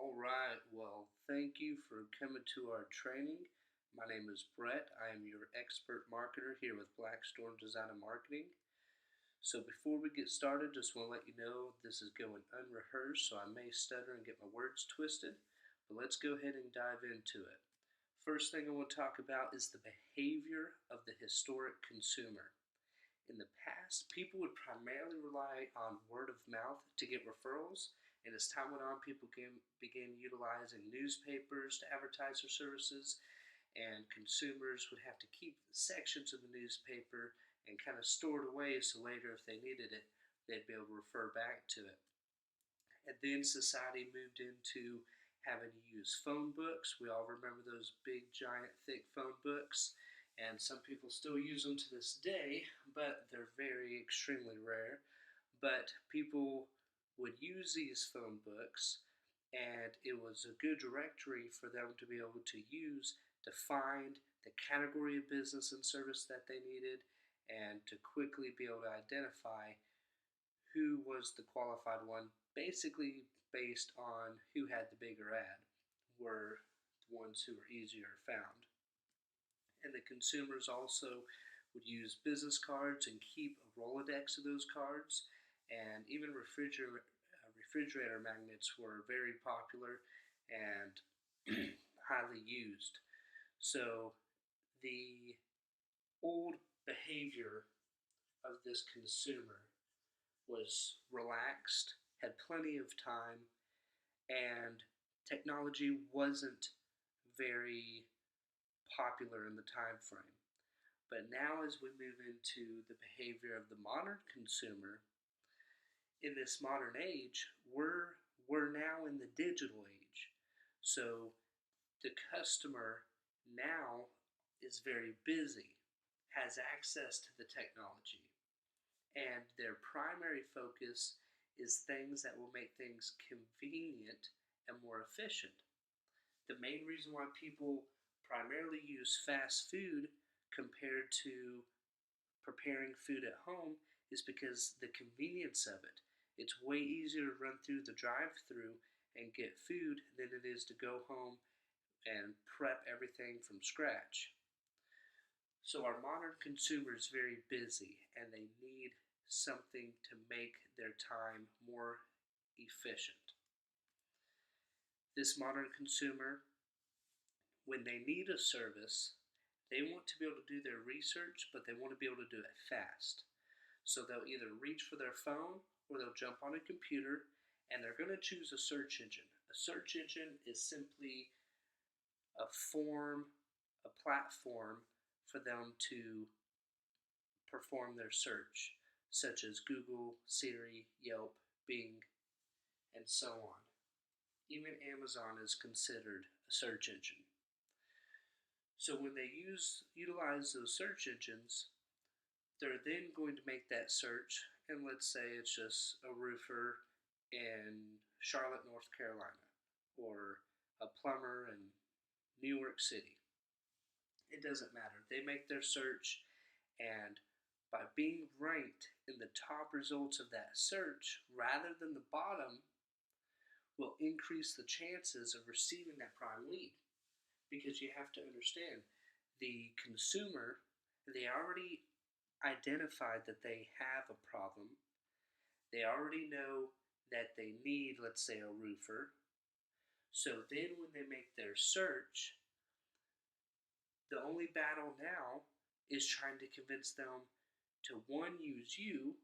All right. Well, thank you for coming to our training. My name is Brett. I am your expert marketer here with Blackstorm Design and Marketing. So before we get started, just want to let you know this is going unrehearsed, so I may stutter and get my words twisted. But let's go ahead and dive into it. First thing I want to talk about is the behavior of the historic consumer. In the past, people would primarily rely on word of mouth to get referrals, and as time went on, people began utilizing newspapers to advertise their services, and consumers would have to keep sections of the newspaper and kind of store it away so later, if they needed it, they'd be able to refer back to it. And then society moved into having to use phone books. We all remember those big, giant, thick phone books, and some people still use them to this day, but they're very extremely rare. But people would use these phone books, and it was a good directory for them to be able to use to find the category of business and service that they needed and to quickly be able to identify who was the qualified one, basically based on who had the bigger ad, were the ones who were easier found. And the consumers also would use business cards and keep a Rolodex of those cards, and even refrigerator magnets were very popular and highly used. So the old behavior of this consumer was relaxed, had plenty of time, and technology wasn't very popular in the time frame. But now, as we move into the behavior of the modern consumer, in this modern age, we're now in the digital age. So the customer now is very busy, has access to the technology, and their primary focus is things that will make things convenient and more efficient. The main reason why people primarily use fast food compared to preparing food at home is because the convenience of it. It's way easier to run through the drive-through and get food than it is to go home and prep everything from scratch. So our modern consumer is very busy and they need something to make their time more efficient. This modern consumer, when they need a service, they want to be able to do their research, but they want to be able to do it fast. So they'll either reach for their phone or they'll jump on a computer and they're going to choose a search engine. A search engine is simply a platform for them to perform their search, such as Google, Siri, Yelp, Bing, and so on. Even Amazon is considered a search engine. So when they utilize those search engines, they're then going to make that search, and let's say it's just a roofer in Charlotte, North Carolina, or a plumber in New York City. It doesn't matter. They make their search, and by being ranked in the top results of that search rather than the bottom, will increase the chances of receiving that prime lead. Because you have to understand, the consumer, they already identified that they have a problem. They already know that they need, let's say, a roofer. So then when they make their search, the only battle now is trying to convince them to, one, use you,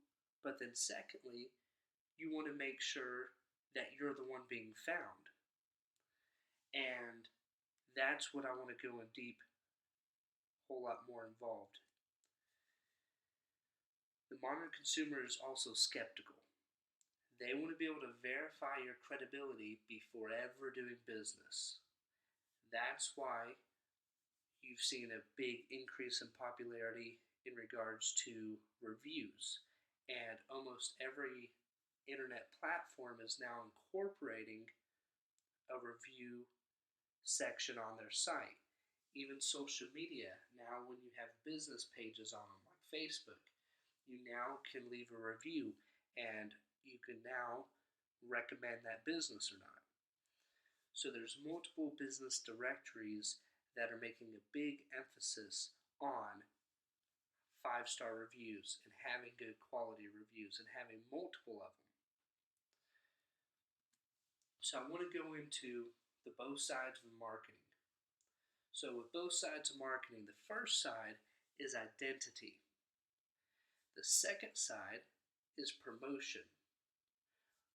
but then secondly, you want to make sure that you're the one being found. And that's what I want to go in deep, a whole lot more involved. The modern consumer is also skeptical. They want to be able to verify your credibility before ever doing business. That's why you've seen a big increase in popularity in regards to reviews. And almost every internet platform is now incorporating a review section on their site. Even social media, now when you have business pages on them, like Facebook, you now can leave a review and you can now recommend that business or not. So there's multiple business directories that are making a big emphasis on 5-star reviews and having good quality reviews and having multiple of them. So I want to go into the both sides of marketing. So with both sides of marketing, the first side is identity. The second side is promotion.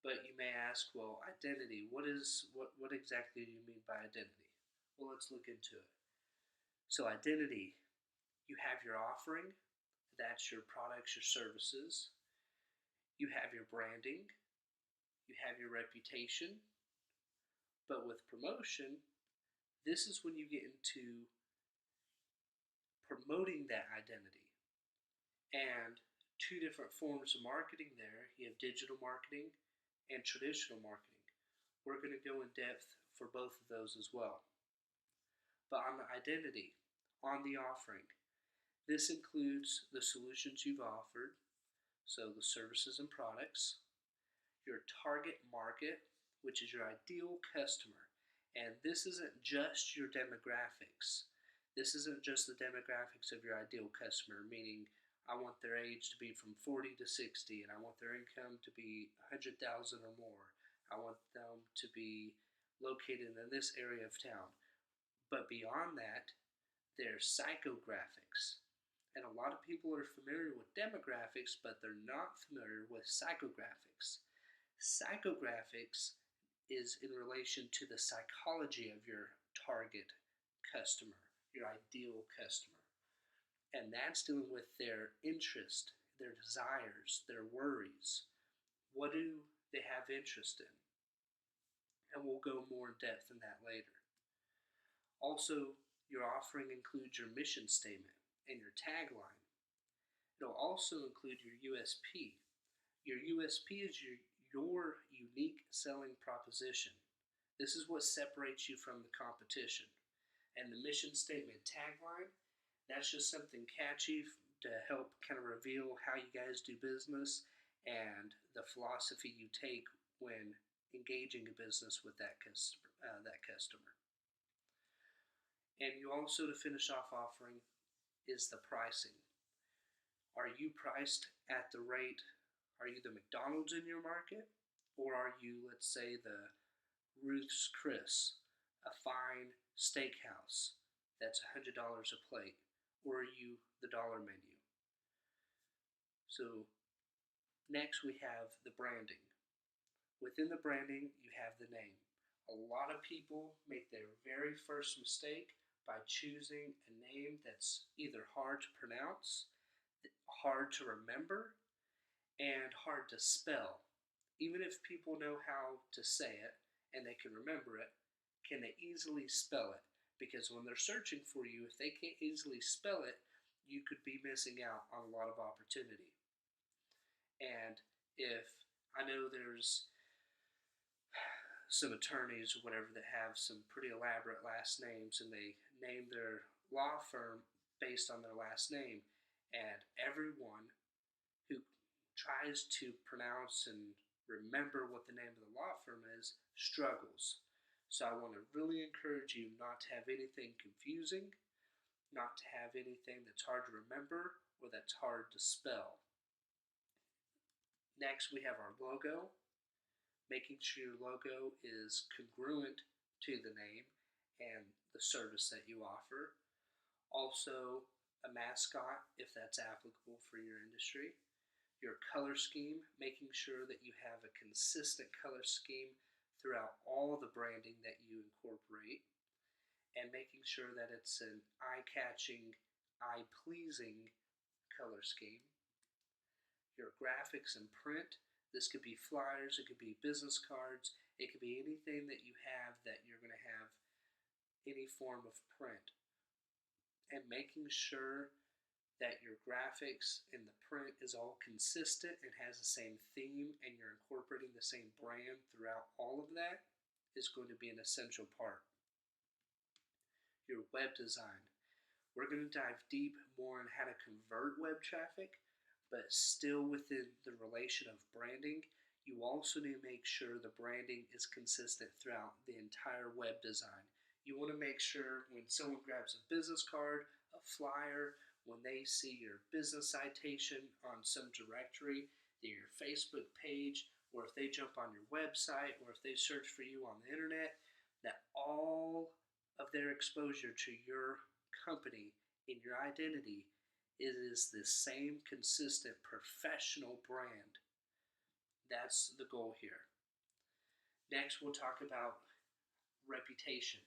But you may ask, well, identity, what exactly do you mean by identity? Well, let's look into it. So identity, you have your offering, that's your products, your services. You have your branding, you have your reputation. But with promotion, this is when you get into promoting that identity. And two different forms of marketing there. You have digital marketing and traditional marketing. We're going to go in depth for both of those as well. But on the identity, on the offering, this includes the solutions you've offered, so the services and products, your target market, which is your ideal customer. And this isn't just your demographics. This isn't just the demographics of your ideal customer, meaning I want their age to be from 40 to 60, and I want their income to be 100,000 or more. I want them to be located in this area of town. But beyond that, there's psychographics. And a lot of people are familiar with demographics, but they're not familiar with psychographics. Psychographics is in relation to the psychology of your target customer, your ideal customer. And that's dealing with their interest, their desires, their worries. What do they have interest in? And we'll go more in depth in that later. Also, your offering includes your mission statement and your tagline. It'll also include your USP. Your USP is your unique selling proposition. This is what separates you from the competition. And the mission statement tagline, that's just something catchy to help kind of reveal how you guys do business and the philosophy you take when engaging a business with that customer. And you also, to finish off offering, is the pricing. Are you priced at the rate? Are you the McDonald's in your market? Or are you, let's say, the Ruth's Chris, a fine steakhouse that's $100 a plate? Or are you the dollar menu? So next we have the branding. Within the branding, you have the name. A lot of people make their very first mistake by choosing a name that's either hard to pronounce, hard to remember, and hard to spell. Even if people know how to say it and they can remember it, can they easily spell it? Because when they're searching for you, if they can't easily spell it, you could be missing out on a lot of opportunity. And if I know there's some attorneys or whatever that have some pretty elaborate last names and they name their law firm based on their last name, and everyone who tries to pronounce and remember what the name of the law firm is struggles. So I want to really encourage you not to have anything confusing, not to have anything that's hard to remember or that's hard to spell. Next we have our logo. Making sure your logo is congruent to the name and the service that you offer. Also, a mascot, if that's applicable for your industry. Your color scheme, making sure that you have a consistent color scheme throughout all the branding that you incorporate, and making sure that it's an eye-catching, eye-pleasing color scheme. Your graphics and print, this could be flyers, it could be business cards, it could be anything that you have that you're going to have any form of print. And making sure that your graphics and the print is all consistent and has the same theme and you're incorporating the same brand throughout all of that is going to be an essential part. Your web design. We're going to dive deep more on how to convert web traffic, but still within the relation of branding, You also need to make sure the branding is consistent throughout the entire web design. You want to make sure when someone grabs a business card, a flyer, when they see your business citation on some directory, your Facebook page, or if they jump on your website, or if they search for you on the internet, that all of their exposure to your company and your identity is the same consistent professional brand. That's the goal here. Next, we'll talk about reputation.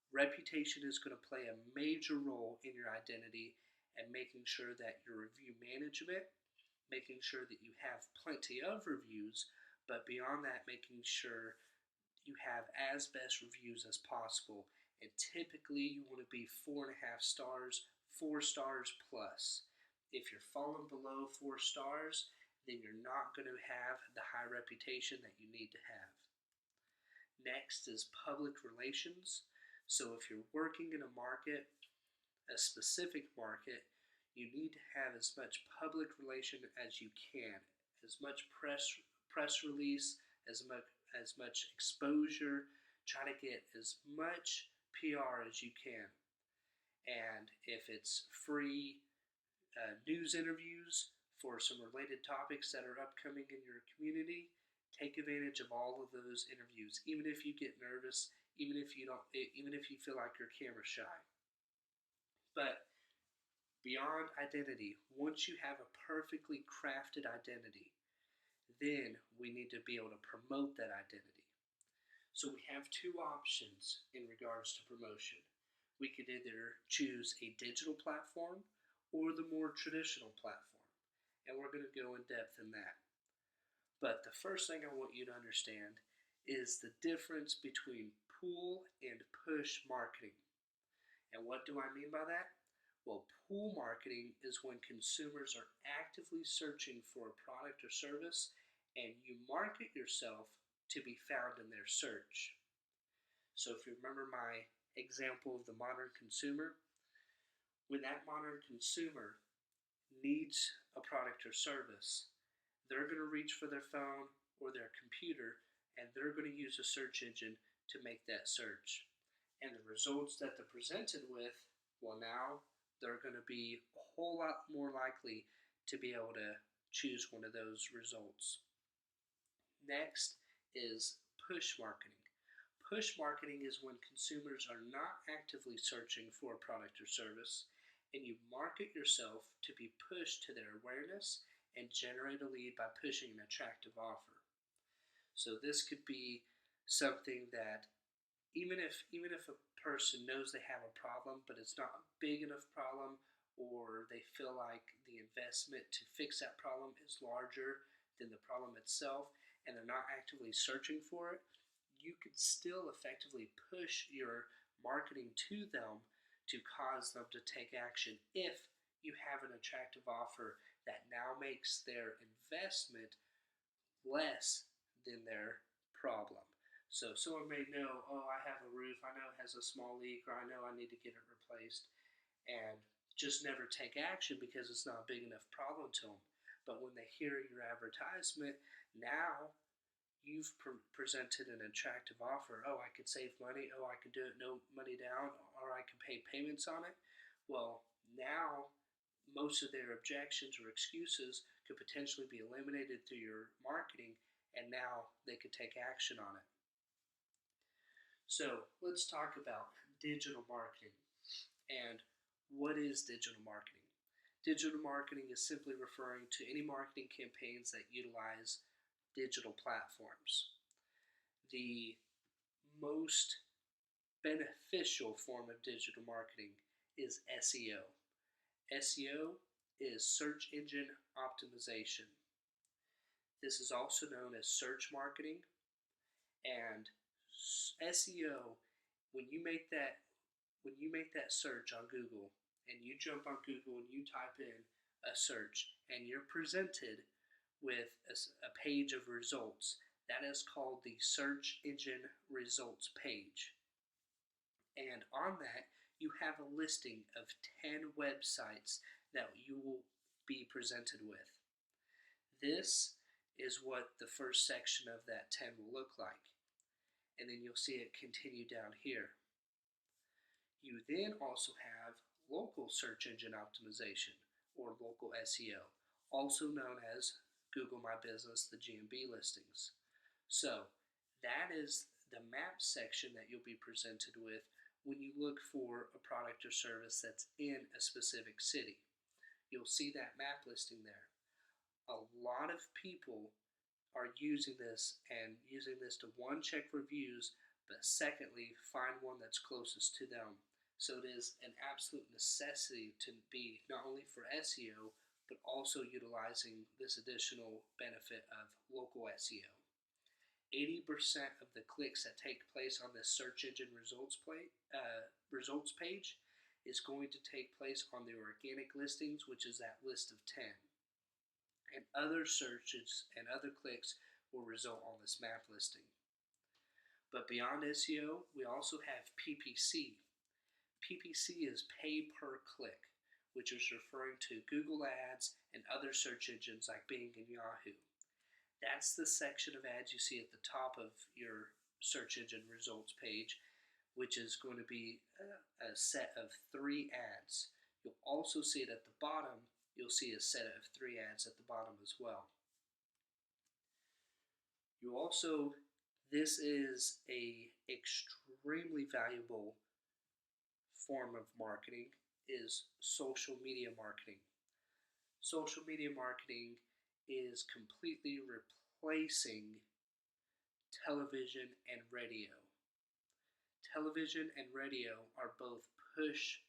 Reputation is going to play a major role in your identity and making sure that your review management, making sure that you have plenty of reviews, but beyond that, making sure you have as best reviews as possible. And typically, you want to be 4.5 stars, 4 stars plus. If you're falling below 4 stars, then you're not going to have the high reputation that you need to have. Next is public relations. So if you're working in a market, a specific market, you need to have as much public relation as you can, as much press release, as much exposure. Try to get as much PR as you can. And if it's free news interviews for some related topics that are upcoming in your community, take advantage of all of those interviews, even if you get nervous, even if you feel like you're camera shy. But beyond identity, once you have a perfectly crafted identity, then we need to be able to promote that identity. So we have two options in regards to promotion. We could either choose a digital platform or the more traditional platform, and we're going to go in depth in that. But the first thing I want you to understand is the difference between pull and push marketing. And what do I mean by that? Well, pull marketing is when consumers are actively searching for a product or service and you market yourself to be found in their search. So if you remember my example of the modern consumer, when that modern consumer needs a product or service, they're going to reach for their phone or their computer and they're going to use a search engine to make that search. And the results that they're presented with, well, now they're going to be a whole lot more likely to be able to choose one of those results. Next is push marketing. Push marketing is when consumers are not actively searching for a product or service and you market yourself to be pushed to their awareness and generate a lead by pushing an attractive offer. So this could be something that even if a person knows they have a problem, but it's not a big enough problem, or they feel like the investment to fix that problem is larger than the problem itself, and they're not actively searching for it, you could still effectively push your marketing to them to cause them to take action if you have an attractive offer that now makes their investment less than their problem. So someone may know, oh, I have a roof, I know it has a small leak, or I know I need to get it replaced, and just never take action because it's not a big enough problem to them. But when they hear your advertisement, now you've presented an attractive offer. Oh, I could save money. Oh, I could do it no money down, or I could pay payments on it. Well, now most of their objections or excuses could potentially be eliminated through your marketing, and now they could take action on it. So let's talk about digital marketing. And what is digital marketing? Digital marketing is simply referring to any marketing campaigns that utilize digital platforms. The most beneficial form of digital marketing is SEO. SEO is search engine optimization. This is also known as search marketing. And SEO, when you make that search on Google and you jump on Google and you type in a search and you're presented with a page of results, that is called the search engine results page. And on that, you have a listing of 10 websites that you will be presented with. This is what the first section of that 10 will look like. And then you'll see it continue down here. You then also have local search engine optimization, or local SEO, also known as Google My Business, the GMB listings. So that is the map section that you'll be presented with when you look for a product or service that's in a specific city. You'll see that map listing there. A lot of people are using this to, one, check reviews, but secondly, find one that's closest to them. So it is an absolute necessity to be not only for SEO, but also utilizing this additional benefit of local SEO. 80% of the clicks that take place on this search engine results page is going to take place on the organic listings, which is that list of 10. And other searches and other clicks will result on this map listing. But beyond SEO, we also have PPC. PPC is pay per click, which is referring to Google Ads and other search engines like Bing and Yahoo. That's the section of ads you see at the top of your search engine results page, which is going to be a set of 3 ads. You'll also see it at the bottom. You'll see a set of 3 ads at the bottom as well. This is a extremely valuable form of marketing, is social media marketing. Social media marketing is completely replacing television and radio. Television and radio are both push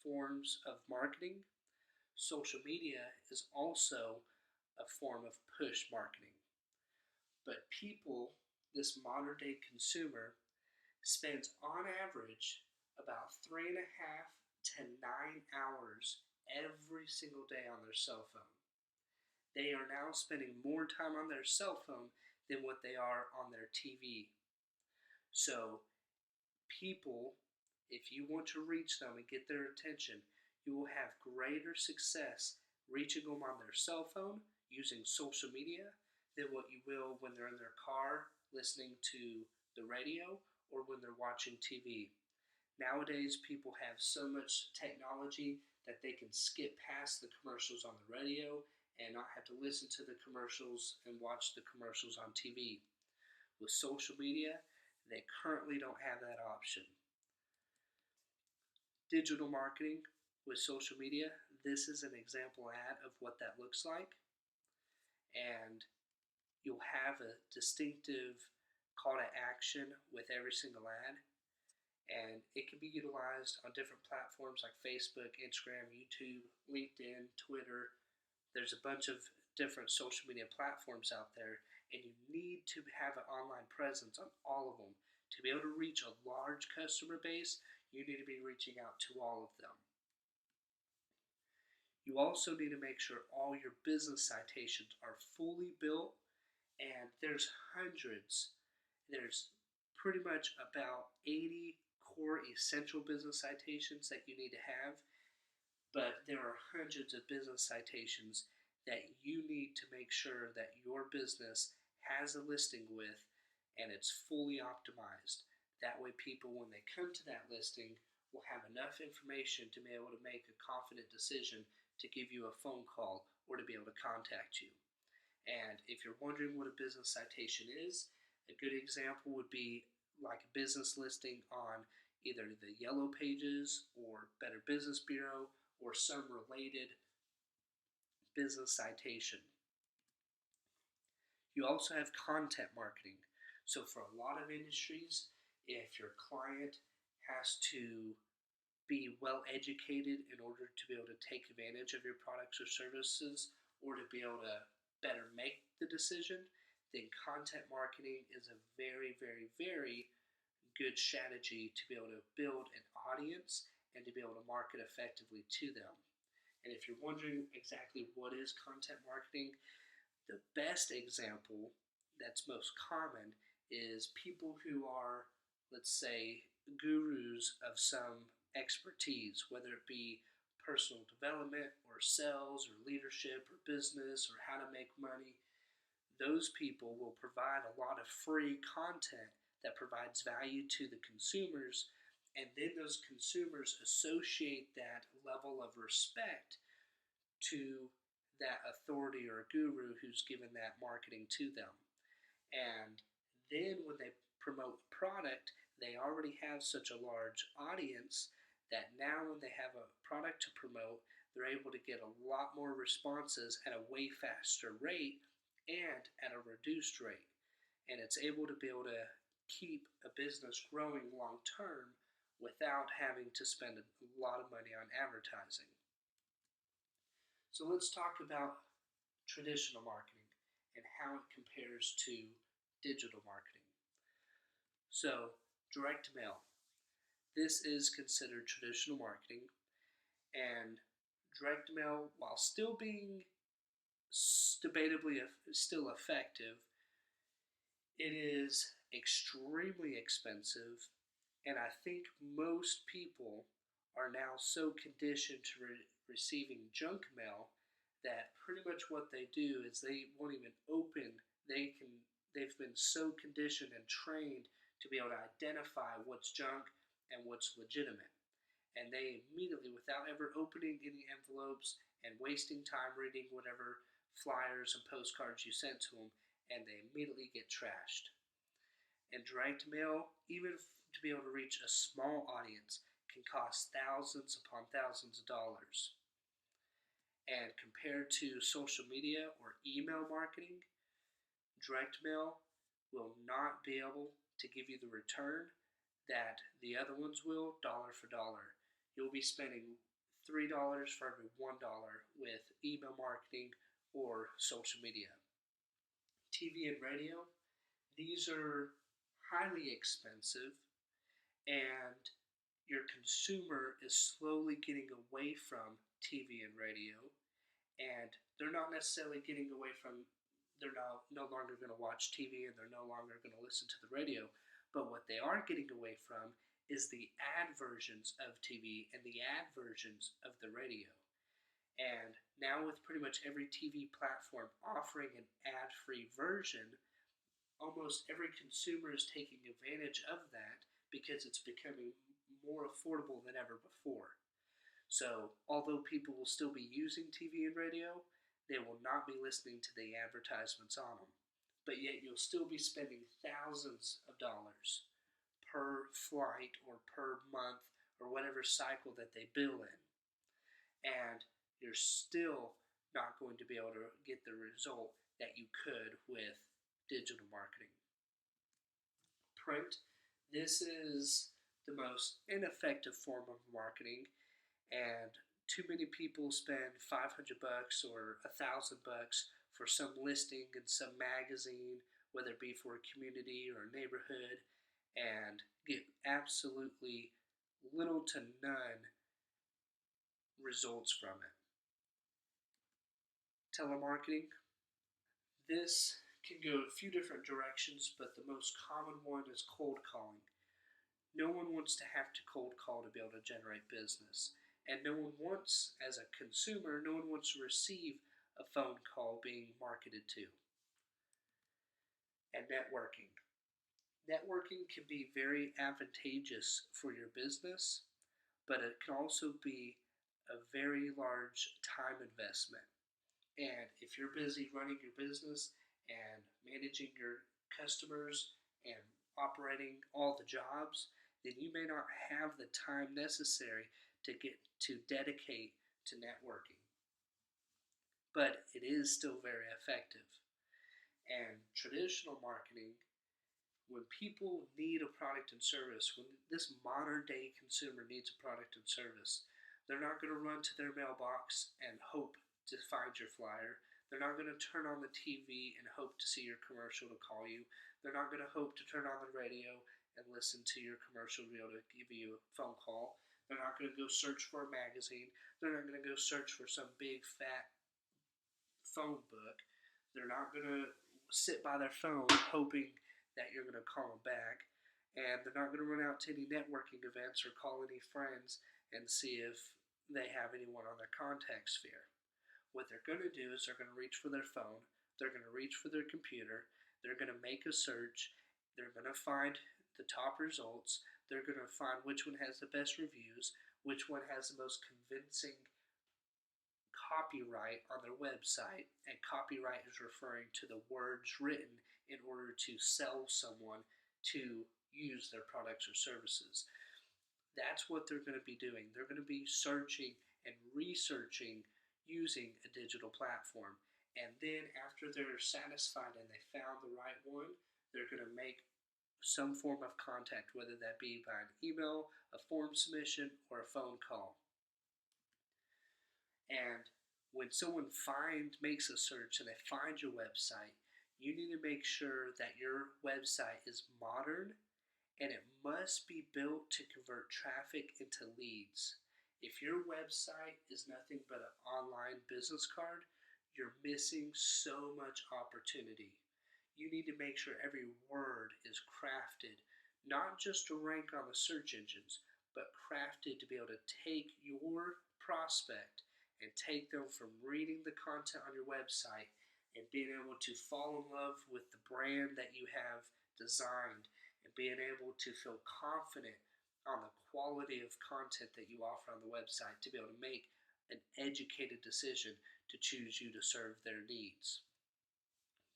forms of marketing. Social media is also a form of push marketing. But people, this modern day consumer, spends on average about 3.5 to 9 hours every single day on their cell phone. They are now spending more time on their cell phone than what they are on their TV. So people, if you want to reach them and get their attention, you will have greater success reaching them on their cell phone using social media than what you will when they're in their car listening to the radio or when they're watching TV. Nowadays, people have so much technology that they can skip past the commercials on the radio and not have to listen to the commercials and watch the commercials on TV. With social media, they currently don't have that option. Digital marketing with social media, this is an example ad of what that looks like. And you'll have a distinctive call to action with every single ad. And it can be utilized on different platforms like Facebook, Instagram, YouTube, LinkedIn, Twitter. There's a bunch of different social media platforms out there, and you need to have an online presence on all of them. To be able to reach a large customer base, you need to be reaching out to all of them. You also need to make sure all your business citations are fully built, and there's pretty much about 80 core essential business citations that you need to have, but there are hundreds of business citations that you need to make sure that your business has a listing with and it's fully optimized. That way people, when they come to that listing, will have enough information to be able to make a confident decision to give you a phone call or to be able to contact you. And if you're wondering what a business citation is, a good example would be like a business listing on either the Yellow Pages or Better Business Bureau or some related business citation. You also have content marketing. So for a lot of industries, if your client has to be well educated in order to be able to take advantage of your products or services or to be able to better make the decision, then content marketing is a very, very, very good strategy to be able to build an audience and to be able to market effectively to them. And if you're wondering exactly what is content marketing, the best example that's most common is people who are, let's say, gurus of some expertise, whether it be personal development or sales or leadership or business or how to make money. those people will provide a lot of free content that provides value to the consumers, and then those consumers associate that level of respect to that authority or guru who's given that marketing to them. And then when they promote the product, they already have such a large audience that now when they have a product to promote, they're able to get a lot more responses at a way faster rate and at a reduced rate. And it's able to be able to keep a business growing long term without having to spend a lot of money on advertising. So let's talk about traditional marketing and how it compares to digital marketing. So, direct mail. This is considered traditional marketing, and direct mail, while still being debatably still effective, it is extremely expensive, and I think most people are now so conditioned to receiving junk mail that pretty much what they do is they won't even open. They've been so conditioned and trained to be able to identify what's junk and what's legitimate. And they immediately, without ever opening any envelopes and wasting time reading whatever flyers and postcards you sent to them, and they immediately get trashed. And direct mail, even to be able to reach a small audience, can cost thousands upon thousands of dollars. And compared to social media or email marketing, direct mail will not be able to give you the return that the other ones will, dollar for dollar. You'll be spending $3 for every $1 with email marketing or social media. TV and radio, these are highly expensive, and your consumer is slowly getting away from TV and radio, and they're not necessarily getting away from, they're no longer going to watch TV and they're no longer going to listen to the radio, but what they are getting away from is the ad versions of TV and the ad versions of the radio. And now with pretty much every TV platform offering an ad-free version, almost every consumer is taking advantage of that because it's becoming more affordable than ever before. So, although people will still be using TV and radio, they will not be listening to the advertisements on them. But yet you'll still be spending thousands of dollars per flight or per month or whatever cycle that they bill in. And you're still not going to be able to get the result that you could with digital marketing. Print. This is the most ineffective form of marketing, and too many people spend $500 or $1,000 for some listing in some magazine, whether it be for a community or a neighborhood, and get absolutely little to none results from it. Telemarketing. This can go a few different directions, but the most common one is cold calling. No one wants to have to cold call to be able to generate business. And no one wants, as a consumer, no one wants to receive a phone call being marketed to. And networking. Networking can be very advantageous for your business, but it can also be a very large time investment. And if you're busy running your business and managing your customers and operating all the jobs, then you may not have the time necessary to dedicate to networking. But it is still very effective. And traditional marketing, when people need a product and service, when this modern day consumer needs a product and service, they're not going to run to their mailbox and hope to find your flyer. They're not going to turn on the TV and hope to see your commercial to call you. They're not going to hope to turn on the radio and listen to your commercial to be able to give you a phone call. They're not going to go search for a magazine. They're not going to go search for some big fat phone book. They're not going to sit by their phone hoping that you're going to call them back. And they're not going to run out to any networking events or call any friends and see if they have anyone on their contact sphere. What they're going to do is they're going to reach for their phone, they're going to reach for their computer, they're going to make a search, they're going to find the top results, they're going to find which one has the best reviews, which one has the most convincing copyright on their website. And copyright is referring to the words written in order to sell someone to use their products or services. That's what they're going to be doing. They're going to be searching and researching using a digital platform. And then after they're satisfied and they found the right one, they're going to make some form of contact, whether that be by an email, a form submission, or a phone call. And when someone makes a search and they find your website, you need to make sure that your website is modern and it must be built to convert traffic into leads. If your website is nothing but an online business card, you're missing so much opportunity. You need to make sure every word is crafted, not just to rank on the search engines, but crafted to be able to take your prospect and take them from reading the content on your website and being able to fall in love with the brand that you have designed and being able to feel confident on the quality of content that you offer on the website to be able to make an educated decision to choose you to serve their needs.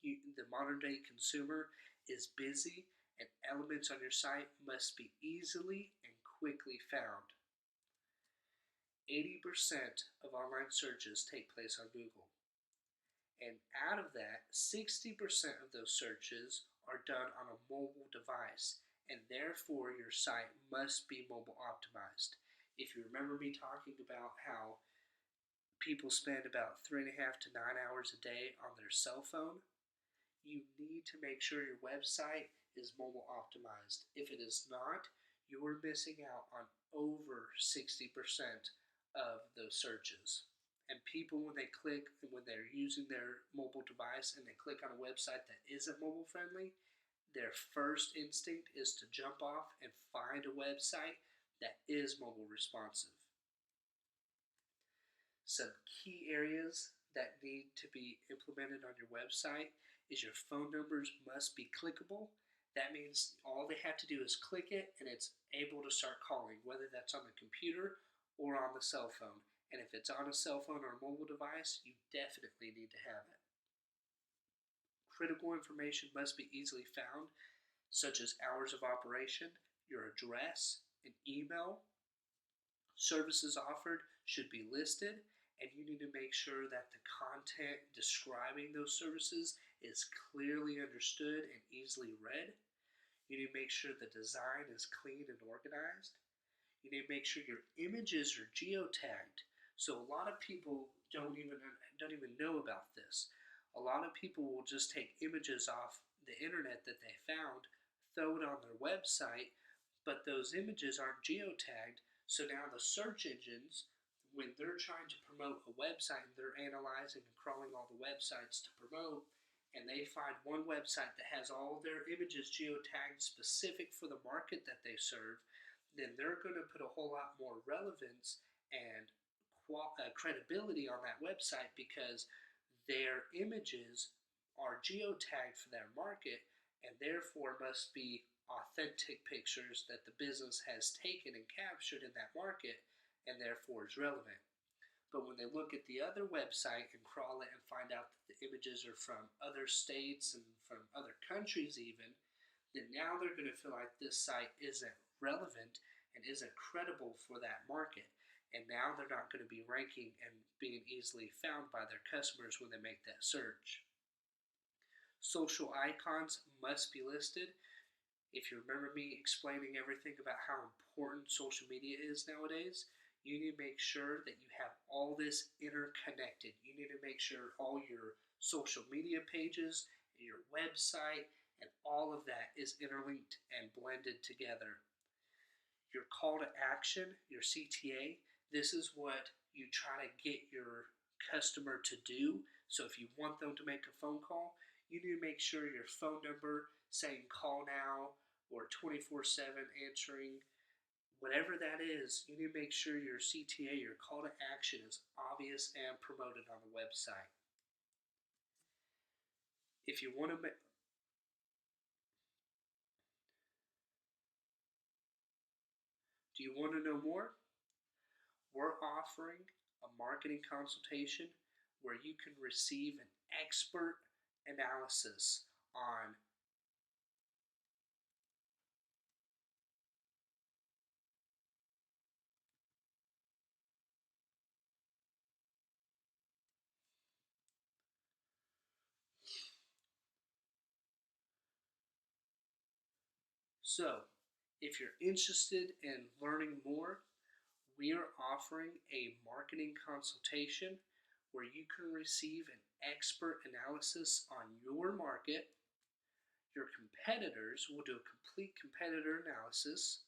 The modern day consumer is busy, and elements on your site must be easily and quickly found. 80% of online searches take place on Google. And out of that, 60% of those searches are done on a mobile device, and therefore your site must be mobile optimized. If you remember me talking about how people spend about 3.5 to 9 hours a day on their cell phone, you need to make sure your website is mobile optimized. If it is not, you are missing out on over 60% of those searches. And people, when they're using their mobile device and they click on a website that isn't mobile friendly, their first instinct is to jump off and find a website that is mobile responsive. Some key areas that need to be implemented on your website is your phone numbers must be clickable. That means all they have to do is click it and it's able to start calling, whether that's on the computer or on the cell phone. And if it's on a cell phone or a mobile device, you definitely need to have it. Critical information must be easily found, such as hours of operation, your address, an email. Services offered should be listed, and you need to make sure that the content describing those services is clearly understood and easily read. You need to make sure the design is clean and organized. You need to make sure your images are geotagged. So a lot of people don't even know about this. A lot of people will just take images off the internet that they found, throw it on their website, but those images aren't geotagged. So now the search engines, when they're trying to promote a website and they're analyzing and crawling all the websites to promote, and they find one website that has all their images geotagged specific for the market that they serve, then they're going to put a whole lot more relevance and credibility on that website because their images are geotagged for their market and therefore must be authentic pictures that the business has taken and captured in that market and therefore is relevant. But when they look at the other website and crawl it and find out that the images are from other states and from other countries even, then now they're going to feel like this site isn't relevant and isn't credible for that market. And now they're not going to be ranking and being easily found by their customers when they make that search. Social icons must be listed. If you remember me explaining everything about how important social media is nowadays, you need to make sure that you have all this interconnected. You need to make sure all your social media pages, your website, and all of that is interlinked and blended together. Your call to action, your CTA, this is what you try to get your customer to do. So if you want them to make a phone call, you need to make sure your phone number saying call now or 24/7 answering, whatever that is, you need to make sure your CTA, your call to action, is obvious and promoted on the website. If you want to do you want to know more? We're offering a marketing consultation where you can receive an expert analysis on so if you're interested in learning more, we are offering a marketing consultation where you can receive an expert analysis on your market. Your competitors will do a complete competitor analysis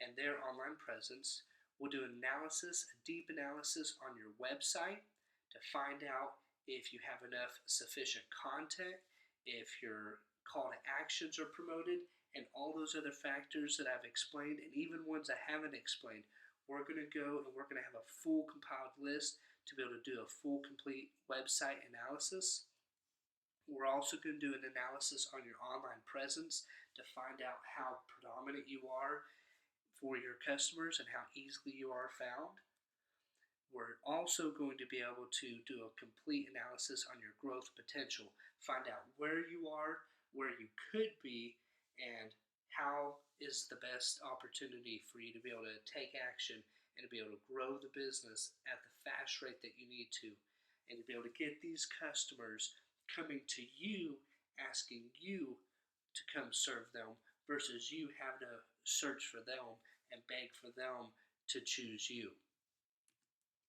and their online presence. We'll do analysis, a deep analysis on your website to find out if you have enough sufficient content, if your call to actions are promoted, and all those other factors that I've explained, and even ones I haven't explained. We're going to go and we're going to have a full compiled list to be able to do a full complete website analysis. We're also going to do an analysis on your online presence to find out how predominant you are for your customers and how easily you are found. We're also going to be able to do a complete analysis on your growth potential, find out where you are, where you could be, and how is the best opportunity for you to be able to take action and to be able to grow the business at the fast rate that you need to, and to be able to get these customers coming to you, asking you to come serve them versus you having to search for them and beg for them to choose you.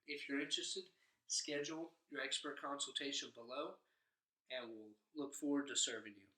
If you're interested, schedule your expert consultation below, and we'll look forward to serving you.